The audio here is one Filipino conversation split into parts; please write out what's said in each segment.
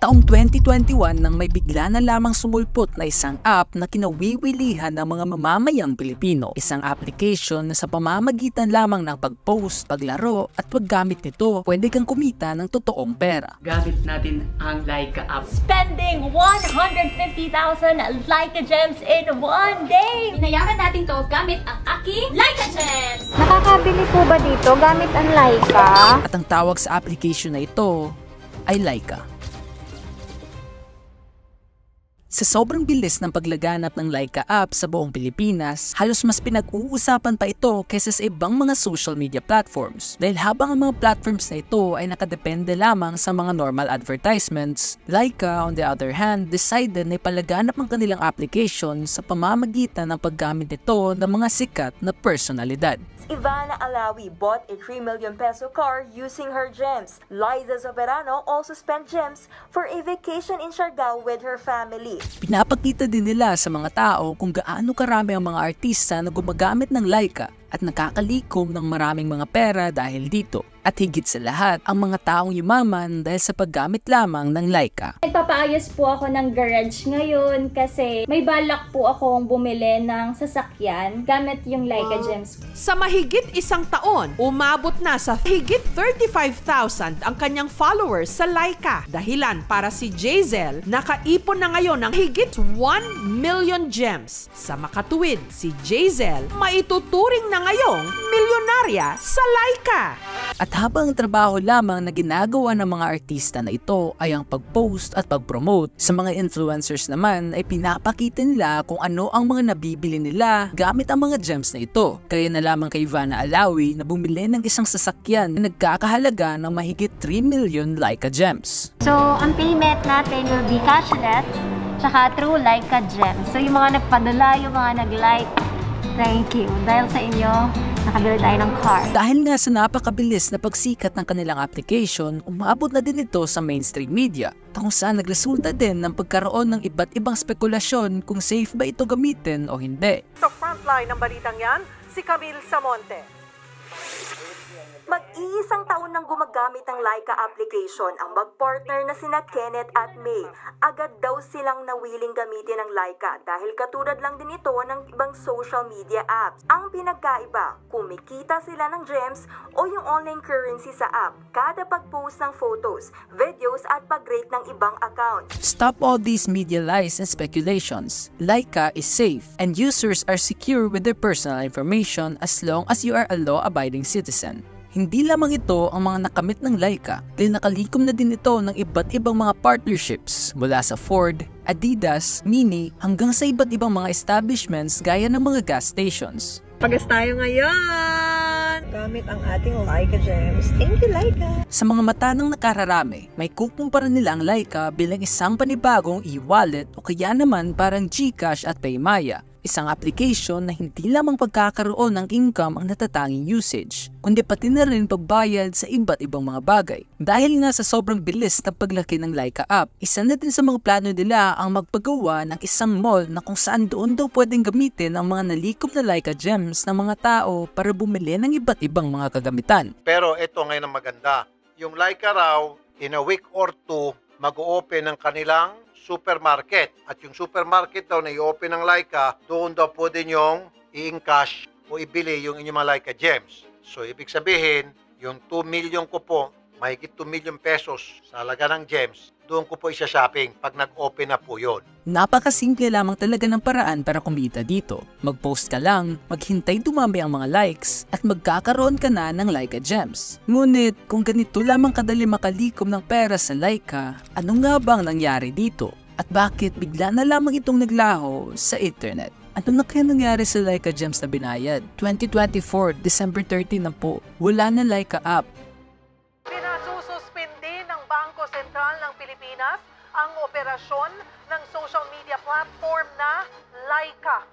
Taong 2021 nang may bigla na lamang sumulpot na isang app na kinawiwilihan ng mga mamamayang Pilipino. Isang application na sa pamamagitan lamang ng pag-post, paglaro at paggamit nito, pwede kang kumita ng totoong pera. Gamit natin ang Laika app. Spending 150,000 Laika Gems in one day! Binayaran natin to gamit ang aking Laika Gems! Nakakabili po ba dito gamit ang Laika? At ang tawag sa application na ito ay Laika. Sa sobrang bilis ng paglaganap ng Laika app sa buong Pilipinas, halos mas pinag-uusapan pa ito kaysa sa ibang mga social media platforms. Dahil habang ang mga platforms na ito ay nakadepende lamang sa mga normal advertisements, Laika, on the other hand, decided na ipalaganap ang kanilang application sa pamamagitan ng paggamit nito ng mga sikat na personalidad. Ivana Alawi bought a 3 million peso car using her gems. Liza Soberano also spent gems for a vacation in Siargao with her family. Pinapakita din nila sa mga tao kung gaano karami ang mga artista na gumagamit ng Laika at nakakalikom ng maraming mga pera dahil dito. At higit sa lahat, ang mga taong yumaman dahil sa paggamit lamang ng Laika. Nagpapaayos po ako ng garage ngayon kasi may balak po akong bumili ng sasakyan gamit yung Laika Gems. Sa mahigit isang taon, umabot na sa higit 35,000 ang kanyang followers sa Laika. Dahilan para si Jazel nakaipon na ngayon ng higit 1 million gems. Sa makatuwid, si Jazel maituturing na ngayong milyonarya sa Laika. At habang ang trabaho lamang na ginagawa ng mga artista na ito ay ang pag-post at pag-promote, sa mga influencers naman ay pinapakita nila kung ano ang mga nabibili nila gamit ang mga gems na ito. Kaya na lamang kay Ivana Alawi na bumili ng isang sasakyan na nagkakahalaga ng mahigit 3 million Laika Gems. So, ang payment natin will be cashless tsaka through Laika Gems. So, yung mga nagpadala, yung mga nag-like, thank you. Dahil sa inyo, nakabili tayo ng car. Dahil nga sa napakabilis na pagsikat ng kanilang application, umabot na din ito sa mainstream media, kung saan nagresulta din ng pagkaroon ng iba't ibang spekulasyon kung safe ba ito gamitin o hindi. Sa frontline ng balitang yan, si Camille Samonte. Mag-iisang taon nang gumagamit ng Laika application ang mag-partner na sina Kenneth at May. Agad daw silang nawiling gamitin ng Laika dahil katulad lang din ito ng ibang social media apps. Ang pinagkaiba, kumikita sila ng gems o yung online currency sa app kada pag-post ng photos, videos at pag-rate ng ibang account. Stop all these media lies and speculations. Laika is safe and users are secure with their personal information as long as you are a law-abiding citizen. Hindi lamang ito ang mga nakamit ng Laika, dahil nakalikom na din ito ng iba't ibang mga partnerships mula sa Ford, Adidas, Mini hanggang sa iba't ibang mga establishments gaya ng mga gas stations. Pagas tayo ngayon! Gamit ang ating Laika Gems. Thank you, Laika! Sa mga mata ng nakararami, may kukumpara nila ang Laika bilang isang panibagong e-wallet o kaya naman parang GCash at Paymaya. Isang application na hindi lamang pagkakaroon ng income ang natatanging usage, kundi pati na rin pagbayad sa iba't ibang mga bagay. Dahil nga sa sobrang bilis na paglaki ng Laika app, isa na din sa mga plano nila ang magpagawa ng isang mall na kung saan doon daw pwedeng gamitin ang mga nalikom na Laika Gems ng mga tao para bumili ng iba't ibang mga kagamitan. Pero ito ngayon ang maganda. Yung Laika raw, in a week or two, mag-o-open ng kanilang supermarket. At yung supermarket daw na i-open ng Laika, doon daw pwede nyong i-encash o ibili yung inyong mga Laika Gems. So, ibig sabihin, yung 2 million ko po, mahigit 2 million pesos sa halaga ng gems, doon ko po isa-shopping pag nag-open na po yun. Napakasimple lamang talaga ng paraan para kumita dito. Mag-post ka lang, maghintay dumami ang mga likes, at magkakaroon ka na ng Laika Gems. Ngunit, kung ganito lamang kadali makalikom ng pera sa Laika, ano nga bang nangyari dito? At bakit bigla na lamang itong naglaho sa internet? Ano na kaya nangyari sa Laika Gems na binayad? 2024, December 30 na po. Wala na Laika app. Pinasususpindi ng Bangko Sentral ng Pilipinas ang operasyon ng social media platform na Laika.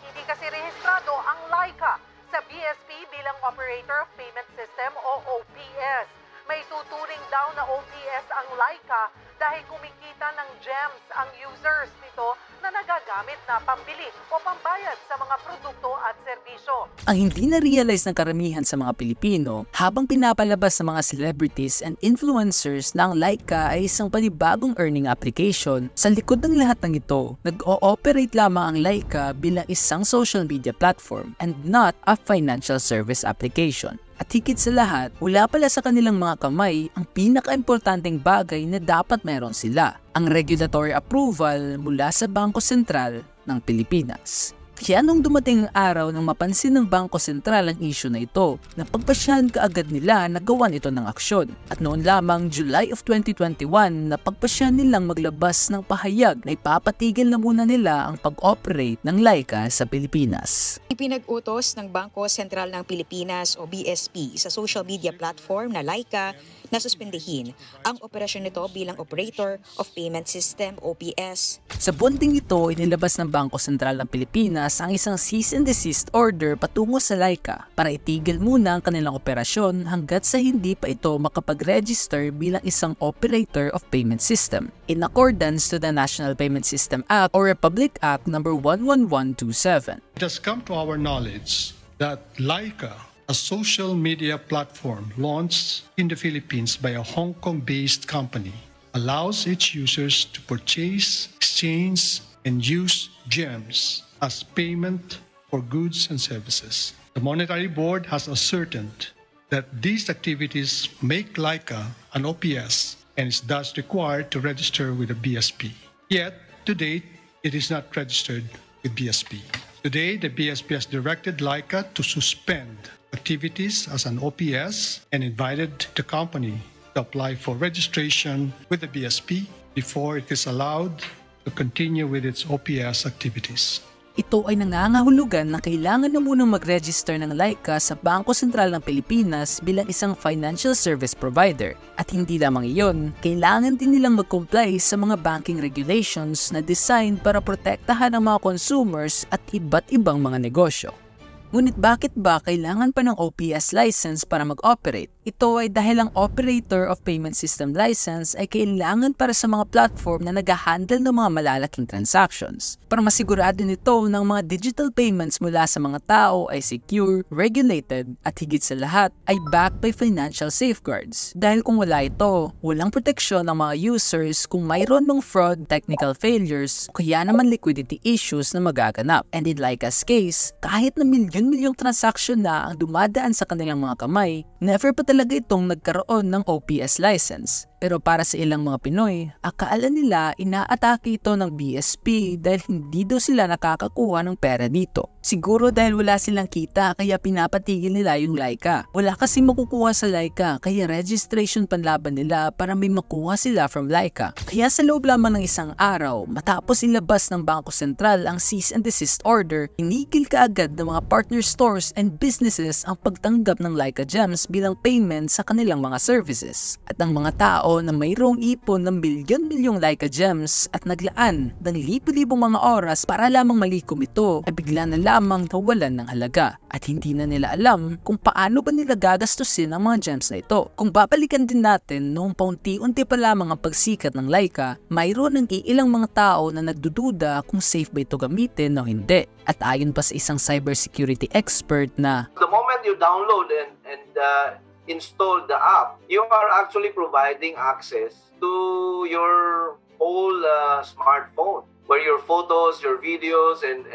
Hindi kasi rehistrado ang Laika sa BSP bilang Operator of Payment System o OPS. May tuturing daw na OPS ang Laika dahil kumikita ng gems ang users nito na nagagamit na pambili o pambayad sa mga produkto at serbisyo. Ang hindi na-realize ng karamihan sa mga Pilipino habang pinapalabas sa mga celebrities and influencers na ang Laika ay isang panibagong earning application, sa likod ng lahat ng ito, nag-ooperate lamang ang Laika bilang isang social media platform and not a financial service application. At higit sa lahat, wala pala sa kanilang mga kamay ang pinaka-importanteng bagay na dapat meron sila, ang regulatory approval mula sa Bangko Sentral ng Pilipinas. Kaya nung dumating ang araw nang mapansin ng Bangko Sentral ang issue na ito, napagpasyahan kaagad nila na gawan ito ng aksyon. At noon lamang July of 2021, napagpasyahan nilang maglabas ng pahayag na ipapatigil na muna nila ang pag-operate ng Laika sa Pilipinas. Ipinag-utos ng Bangko Sentral ng Pilipinas o BSP sa social media platform na Laika na suspendihin ang operasyon nito bilang Operator of Payment System OPS. Sa bonding ito, inilabas ng Bangko Sentral ng Pilipinas ang isang cease and desist order patungo sa Laika para itigil muna ang kanilang operasyon hanggat sa hindi pa ito makapag-register bilang isang Operator of Payment System in accordance to the National Payment System Act or Republic Act No. 11127. It has come to our knowledge that Laika, a social media platform launched in the Philippines by a Hong Kong-based company, allows its users to purchase, exchange, and use gems as payment for goods and services. The Monetary Board has ascertained that these activities make Laika an OPS and is thus required to register with the BSP. Yet, to date, it is not registered with BSP. Today, the BSP has directed Laika to suspend activities as an OPS and invited the company to apply for registration with the BSP before it is allowed to continue with its OPS activities. Ito ay nangangahulugan na kailangan na munang mag-register ng Laika sa Bangko Sentral ng Pilipinas bilang isang financial service provider. At hindi lamang iyon, kailangan din nilang mag-comply sa mga banking regulations na designed para protektahan ang mga consumers at iba't ibang mga negosyo. Ngunit bakit ba kailangan pa ng OPS license para mag-operate? Ito ay dahil ang Operator of Payment System license ay kailangan para sa mga platform na nag-handle ng mga malalaking transactions. Para masigurado nito ng mga digital payments mula sa mga tao ay secure, regulated, at higit sa lahat ay backed by financial safeguards. Dahil kung wala ito, walang proteksyon ng mga users kung mayroon mang fraud, technical failures, o kaya naman liquidity issues na magaganap. And in Laika's case, kahit na milyong transaction na ang dumadaan sa kanilang mga kamay, never pa talaga itong nagkaroon ng OPS license. Pero para sa ilang mga Pinoy, akala nila inaatake ito ng BSP dahil hindi daw sila nakakakuha ng pera dito. Siguro dahil wala silang kita kaya pinapatigil nila yung Laika. Wala kasi makukuha sa Laika kaya registration panlaban nila para may makuha sila from Laika. Kaya sa loob lamang ng isang araw, matapos ilabas ng Bangko Sentral ang cease and desist order, inigil kaagad ng mga partner stores and businesses ang pagtanggap ng Laika Gems bilang payment sa kanilang mga services. At ang mga tao na mayroong ipon ng milyon-milyong Laika Gems at naglaan ng libo-libong mga oras para lamang malikom ito ay bigla na lamang nawalan ng halaga at hindi na nila alam kung paano ba nila gagastusin ang mga gems na ito. Kung babalikan din natin noong paunti-unti pa lamang ang pagsikat ng Laika, mayroon ng iilang mga tao na nagdududa kung safe ba ito gamitin o hindi. At ayon pa sa isang cybersecurity expert na the moment you download and install the app, you are actually providing access to your whole smartphone where your photos, your videos, and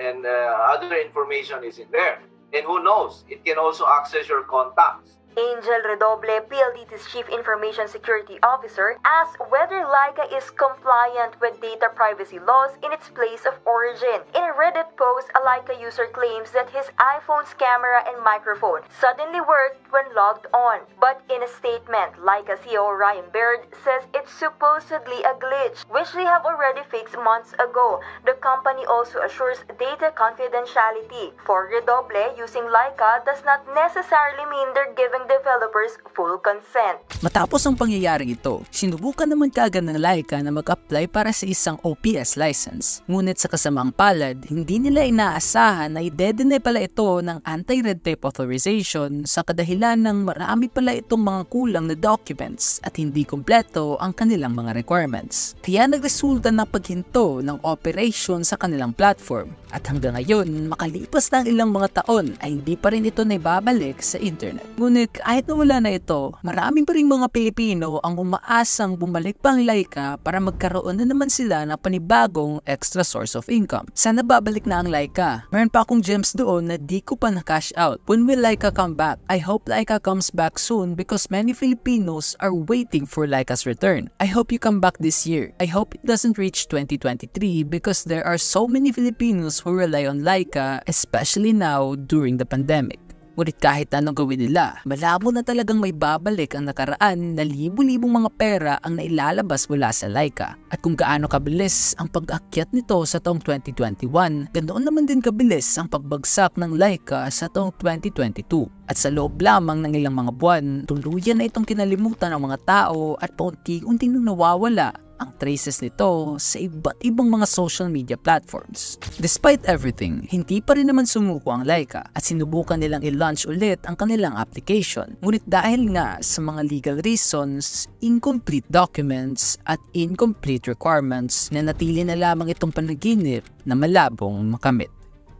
other information is in there. And who knows, it can also access your contacts. Angel Redoble, PLDT's Chief Information Security Officer, asked whether Laika is compliant with data privacy laws in its place of origin. In a Reddit post, a Laika user claims that his iPhone's camera and microphone suddenly worked when logged on. But in a statement, Laika CEO Ryan Baird says it's supposedly a glitch, which they have already fixed months ago. The company also assures data confidentiality. For Redoble, using Laika does not necessarily mean they're giving yung developers full consent. Matapos ang pangyayaring ito, sinubukan naman kaagad ng Laika na mag-apply para sa isang OPS license. Ngunit sa kasamaang palad, hindi nila inaasahan na i-deny pala ito ng anti-red tape authorization sa kadahilan ng marami pala itong mga kulang na documents at hindi kompleto ang kanilang mga requirements. Kaya nagresulta ng paghinto ng operation sa kanilang platform at hanggang ngayon, makalipas na ang ilang mga taon ay hindi pa rin ito naibabalik sa internet. Ngunit kahit na wala na ito, maraming pa rin mga Pilipino ang umaasang bumalik pa ang Laika para magkaroon na naman sila ng panibagong extra source of income. Sana babalik na ang Laika. Meron pa akong gems doon na di ko pa na-cash out. When will Laika come back? I hope Laika comes back soon because many Filipinos are waiting for Laika's return. I hope you come back this year. I hope it doesn't reach 2023 because there are so many Filipinos who rely on Laika, especially now during the pandemic. Ngunit kahit anong gawin nila, malabo na talagang may babalik ang nakaraan na libu-libong mga pera ang nailalabas mula sa Laika. At kung gaano kabilis ang pag-akyat nito sa taong 2021, ganoon naman din kabilis ang pagbagsak ng Laika sa taong 2022. At sa loob lamang ng ilang mga buwan, tuluyan na itong kinalimutan ng mga tao at paunti-unting nawawala ang traces nito sa iba't ibang mga social media platforms. Despite everything, hindi pa rin naman sumuko ang Laika at sinubukan nilang i-launch ulit ang kanilang application. Ngunit dahil nga sa mga legal reasons, incomplete documents at incomplete requirements, nanatili na lamang itong panaginip na malabong makamit.